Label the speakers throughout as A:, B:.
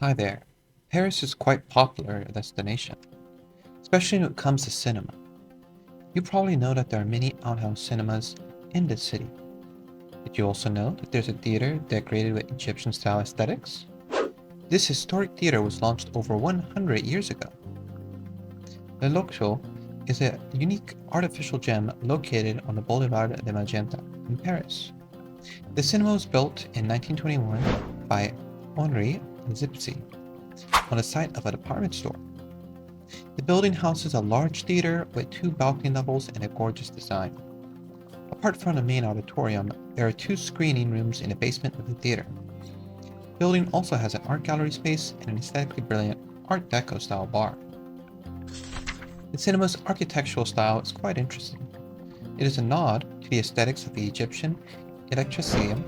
A: Hi there. Paris is quite popular destination, especially when it comes to cinema. You probably know that there are many Arthouse cinemas in the city. Did you also know that there's a theater decorated with Egyptian-style aesthetics? This historic theater was launched over 100 years ago. The Louxor is a unique artificial gem located on the Boulevard de Magenta in Paris. The cinema was built in 1921 by Henri Zipsy on the site of a department store. The building houses a large theater with two balcony levels and a gorgeous design. Apart from the main auditorium, there are two screening rooms in the basement of the theater. The building also has an art gallery space and an aesthetically brilliant Art Deco style bar. The cinema's architectural style is quite interesting. It is a nod to the aesthetics of the Egyptian electricium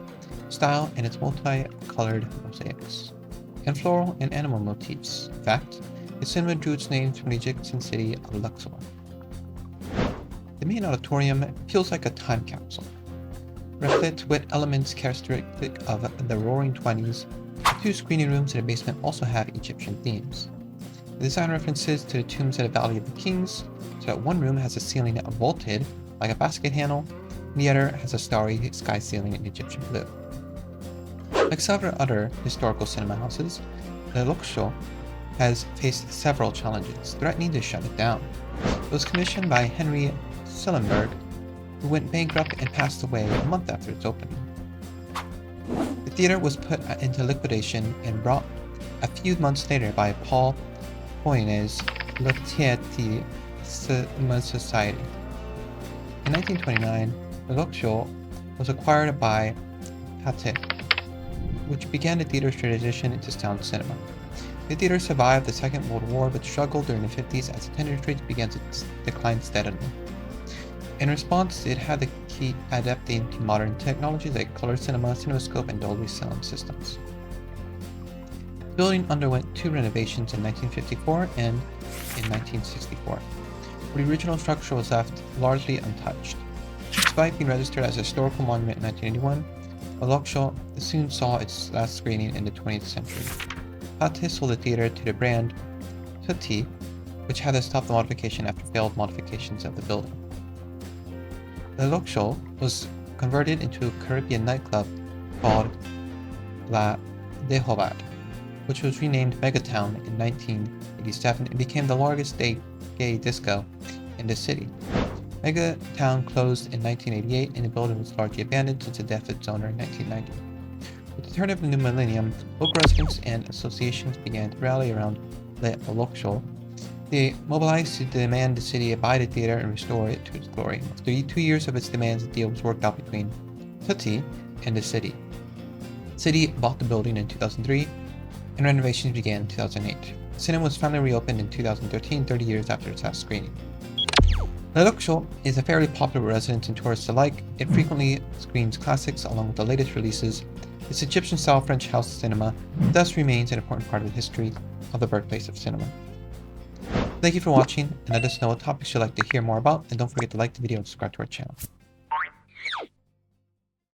A: style and its multi-colored mosaics, and floral and animal motifs. In fact, the cinema drew its name from the Egyptian city of Luxor. The main auditorium feels like a time capsule, replete with elements characteristic of the Roaring Twenties. The two screening rooms in the basement also have Egyptian themes. The design references to the tombs of the Valley of the Kings, so that one room has a ceiling vaulted like a basket handle, and the other has a starry sky ceiling in Egyptian blue. Like several other historical cinema houses, the Louxor has faced several challenges, threatening to shut it down. It was commissioned by Henry Sillenberg, who went bankrupt and passed away a month after its opening. The theater was put into liquidation and brought a few months later by Paul Poignet's Lotietti Cinema Society. In 1929, the Louxor was acquired by Pathé, which began the theater's transition into sound cinema. The theater survived the Second World War but struggled during the 50s as attendance rates began to decline steadily. In response, it had to keep adapting to modern technologies like color cinema, cinemascope, and Dolby sound systems. The building underwent two renovations in 1954 and in 1964, where the original structure was left largely untouched. Despite being registered as a historical monument in 1981, the Louxor soon saw its last screening in the 20th century. Pathé sold the theater to the brand Tutti, which had to stop the modification after failed modifications of the building. The Louxor was converted into a Caribbean nightclub called La Déhovade, which was renamed Megatown in 1987 and became the largest gay disco in the city. Megatown closed in 1988 and the building was largely abandoned since the death of its owner in 1990. With the turn of the new millennium, local residents and associations began to rally around the Louxor. They mobilized to demand the city buy the theater and restore it to its glory. After 2 years of its demands, a deal was worked out between Tutti and the city. The city bought the building in 2003 and renovations began in 2008. The cinema was finally reopened in 2013, 30 years after its last screening. The Louxor is a fairly popular with residents and tourists alike. It frequently screens classics along with the latest releases. This Egyptian-style French house cinema thus remains an important part of the history of the birthplace of cinema. Thank you for watching, and let us know what topics you'd like to hear more about, and don't forget to like the video and subscribe to our channel.